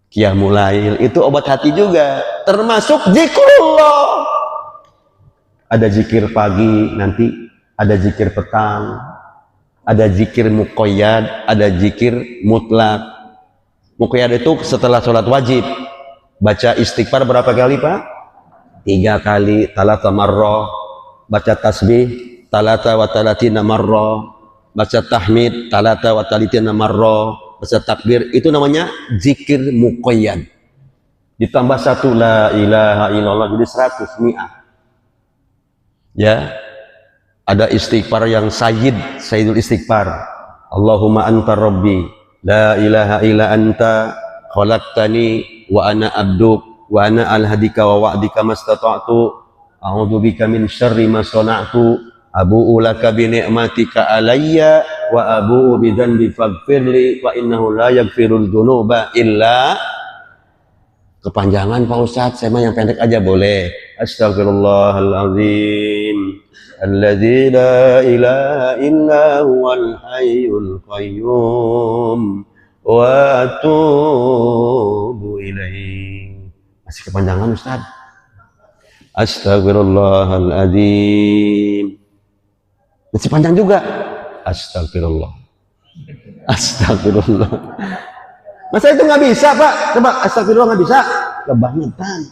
Speaker 2: Qiyamul Lail itu obat hati juga, termasuk zikrullah. Ada zikir pagi, nanti ada zikir petang, ada zikir muqayyad, ada zikir mutlak. Muqayyad itu setelah sholat wajib, baca istighfar berapa kali Pak? 3 kali, talata marrah. Baca tasbih talata wa talatina marrah. Baca tahmid talata wa talatina marrah. Baca takbir, itu namanya zikir muqayyad. Ditambah 1 la ilaha illallah, jadi 100 mi'ah. Ya, ada istighfar yang sayyidul istighfar. Allahumma anta rabbi, la ilaha illa anta, khalaqtani wa ana abduk, wa ana alhadika wa wa'dika mastata'tu, a'udzu bika min syarri ma sana'tu, abu'u laka bi ni'matika alayya wa abu'u bi dzanbi faghfirli fa innahu la yaghfirul dzunuba illa. Kepanjangan Pak Ustadz, saya mah yang pendek aja boleh. Astaghfirullahaladzim alladzi la ilaha illa huwal hayyul qayyum wa atubu ilaih. Masih kepanjangan Ustadz. Astaghfirullahaladzim. Masih panjang juga. Astagfirullah. Astagfirullah. Masa itu nggak bisa Pak? Coba astagfirullah nggak bisa? Kebangetan.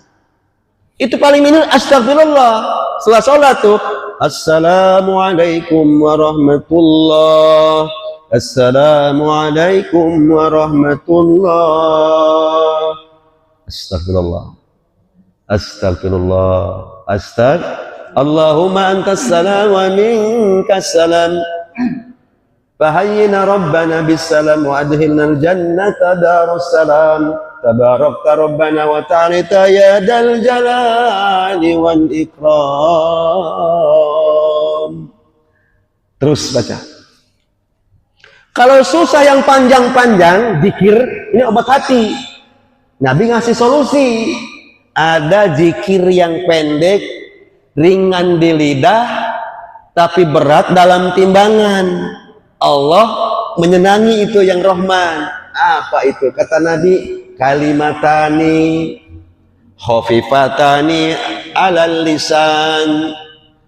Speaker 2: Itu paling minim astagfirullah. Setelah sholat tuh, assalamualaikum warahmatullah. Assalamualaikum warahmatullah. Astagfirullah. Astagfirullah. Allahumma antas salam wa minkas salam. Fahayyina rabbana bisalam wa adhilna al-jannata darussalam. Tabarakta rabbana wa ta'alita ya dal jalali wal ikram. Terus baca. Kalau susah yang panjang-panjang, zikir ini obat hati. Nabi ngasih solusi. Ada zikir yang pendek, ringan di lidah, tapi berat dalam timbangan. Allah menyenangi itu yang Rahman. Apa itu? Kata Nabi, kalimatani khafifatani alal lisan,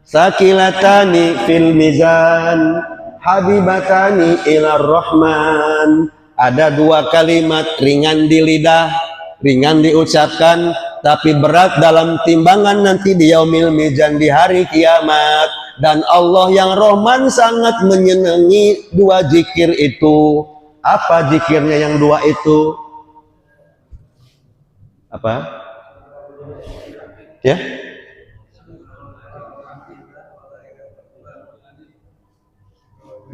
Speaker 2: sakilatani fil mizan, habibatani ilar Rahman. Ada 2 kalimat ringan di lidah, ringan diucapkan, tapi berat dalam timbangan nanti di yaumil mizan, di hari kiamat. Dan Allah yang Rahman sangat menyenangi 2 zikir itu. Apa zikirnya yang 2 itu? Apa? Ya?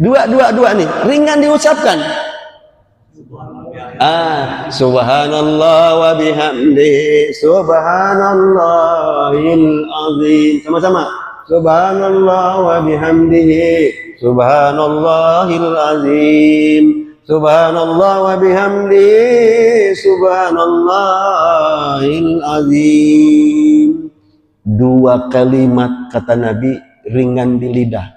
Speaker 2: Dua nih, ringan diucapkan. Subhanallah wa bihamdihi, subhanallahil azim. Sama-sama. Subhanallah wa bihamdihi, subhanallahil azim. Subhanallah wa bihamdihi, subhanallahil azim. 2 kalimat kata Nabi ringan di lidah,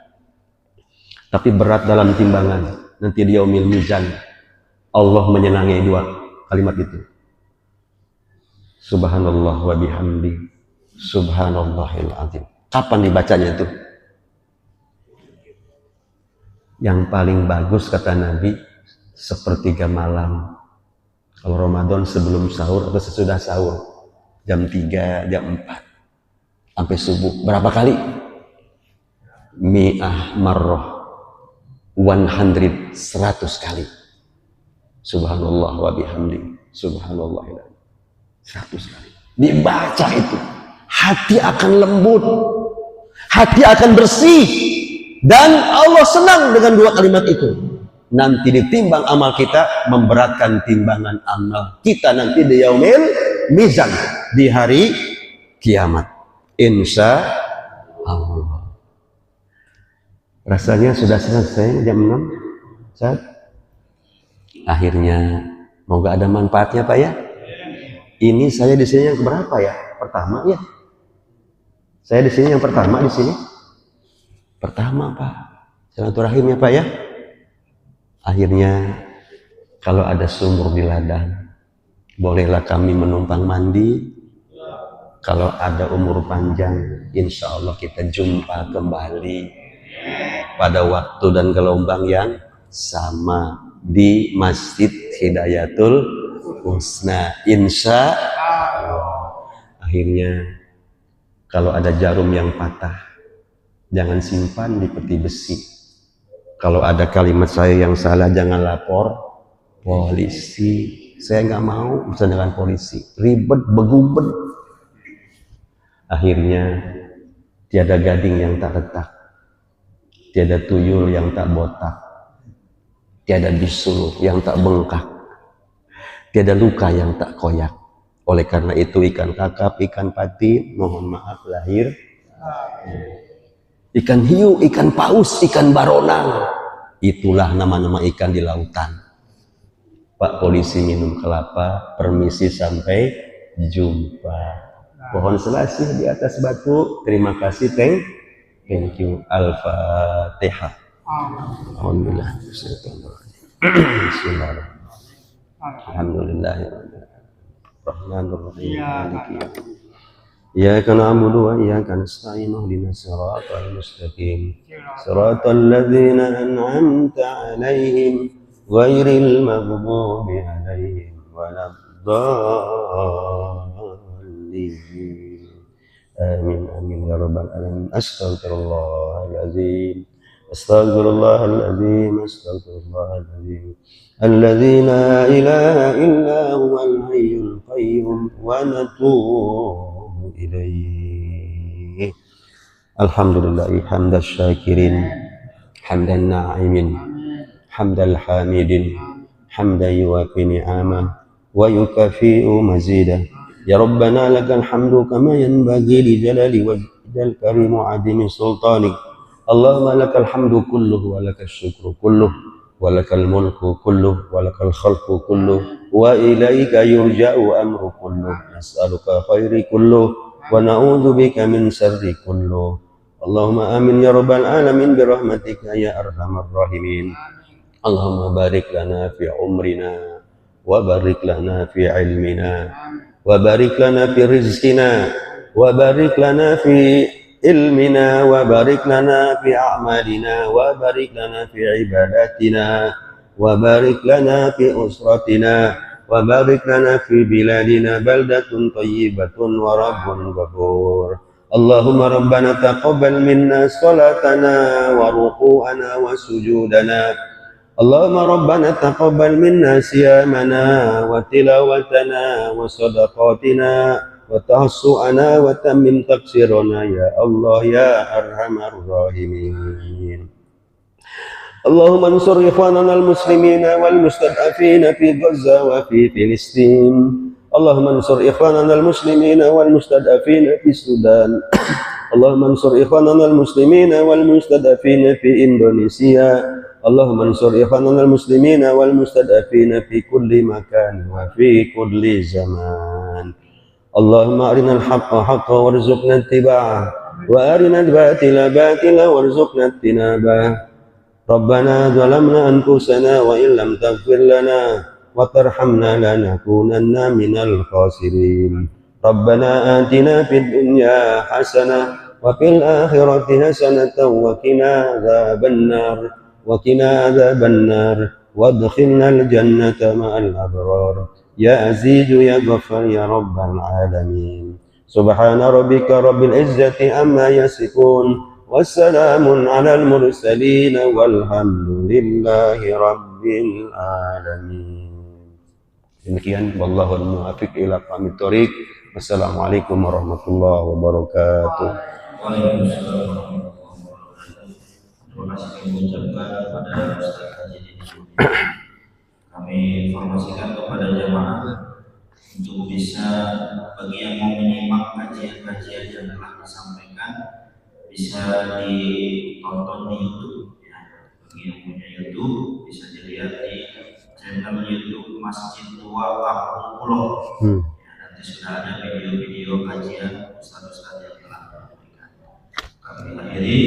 Speaker 2: tapi berat dalam timbangan. Nanti di yaumil mizan Allah menyenangi 2 kalimat itu. Subhanallah wa bihamdihi, subhanallahil azim. Kapan dibacanya itu? Yang paling bagus kata Nabi, sepertiga malam. Kalau Ramadan sebelum sahur atau sesudah sahur, jam 3, jam 4 sampai subuh. Berapa kali? Mi'ah marrah, 100 kali. Subhanallah wa bihamdi, subhanallah 100 kali. Dibaca itu, hati akan lembut, hati akan bersih, dan Allah senang dengan 2 kalimat itu. Nanti ditimbang amal kita, memberatkan timbangan amal kita nanti di yaumil mizan, di hari kiamat. Insya Allah. Rasanya sudah selesai jam 6, Ustaz. Akhirnya, moga ada manfaatnya Pak ya. Ini saya di sini yang berapa ya? Pertama ya. Saya di sini yang pertama di sini. Pertama Pak. Silaturahim ya Pak ya. Akhirnya kalau ada sumur di ladang, bolehlah kami menumpang mandi. Kalau ada umur panjang, insya Allah kita jumpa kembali pada waktu dan gelombang yang sama di Masjid Hidayatul Husna, insya Allah. Akhirnya kalau ada jarum yang patah, jangan simpan di peti besi. Kalau ada kalimat saya yang salah, jangan lapor polisi. Saya nggak mau urusan dengan polisi, ribet, begubet. Akhirnya tiada gading yang tak retak, tiada tuyul yang tak botak, tiada bisul yang tak bengkak, tiada luka yang tak koyak. Oleh karena itu ikan kakap, ikan pati, mohon maaf lahir. Ikan hiu, ikan paus, ikan baronang, itulah nama-nama ikan di lautan. Pak polisi minum kelapa, permisi sampai jumpa. Pohon selasih di atas batu. Terima kasih, thank you. Al-Fatihah. Alhamdulillah. Bismillahirrahmanirrahim. Alhamdulillahirrahmanirrahim. Iyyaka na'budu wa iyyaka nasta'in. Ihdinas siratal mustaqim. Siratal ladzina an'amta 'alaihim ghairil maghdubi 'alaihim waladdallin. Amin amin ya rabbal alamin. Astaghfirullahaladzim, astaghfirullahaladzim, astaghfirullahaladzim. Alladzi la ilaha illa huwal hayyul qayyum wa natubu ilaihi. Alhamdulillahi hamdas syakirin, hamdan na'imin, hamdal hamidin, hamdan yuwafi ni'amah wa yukafi'u mazidah. Ya Rabbana lakal hamdu kama yanbaghi li jalali wajhikal karim wa 'azimi sultanik. Allahumma lakal hamdu kulluhu wa lakal syukru kulluhu wa lakal mulku kulluhu wa lakal khalqu kulluhu wa ilaika yurja'u amru kulluhu. Nas'aluka khairi kulluhu wa na'udzubika min syarri kulluhu. Allahumma amin ya rabbal alamin bi rahmatika ya arhamar rahimin. Allahumma barik lana fi umrina wa barik lana fi ilmina wa barik lana fi rizqina wa barik lana fi ilmina wa barik lana fi a'malina wa barik lana fi ibadatina wa barik lana fi usratina wa barik lana fi biladina baldatun thayyibatun wa rabbun ghafur. Allahumma rabbana taqabbal minna salatana wa ruku'ana wa sujudana. Allahumma rabbana taqabbal minna siyamana wa tilawatana wa sadaqatina wa tahassu'ana wa tammim taqsirana ya Allah ya arhamar rahimin. Allahumma ansur ikhwanana al-muslimina wal mustad'afina fi Gaza wa fi Filistin. Allahumma ansur ikhwanana al-muslimina wal mustad'afina fi Sudan. Allahumma ansur ikhwanana al-muslimina wal mustad'afina fi Indonesia. Allahumma ansur ikhwanana al-muslimina wal mustad'afina fi kulli makan wa fi kulli zaman. Allahumma arinal haqqa haqqan warzuqna ittiba'ah wa arinal batila batila warzuqna ijtinabah. Rabbana zalamna anfusana wa illam taghfir lana wa tarhamna lanakunanna minal khasirin. Rabbana atina fid dunya hasanah wa fil akhirati hasanatan wa qina adzabannar. وقنا عذاب النار وادخلنا الجنة مع الأبرار يا عزيز يا غفار يا رب العالمين. سبحان ربك رب العزة عما يصفون والسلام على المرسلين والحمد لله رب العالمين. Demikian wallahul muwaffiq ila aqwamit thoriq. Wassalamualaikum warahmatullahi wabarakatuh.
Speaker 1: Waalaikumsalam. Terima kasih kami ucapkan kepada Ustaz Haji Didi. Kami informasikan kepada jemaah untuk bisa bagi yang mau menyimak kajian-kajian yang telah disampaikan bisa ditonton di YouTube ya. Bagi yang punya YouTube bisa dilihat di channel YouTube Masjid Tua Kampung Pulau. Ya, nanti sudah ada video-video kajian ustaz-ustaz yang telah memberikan. Kami akhiri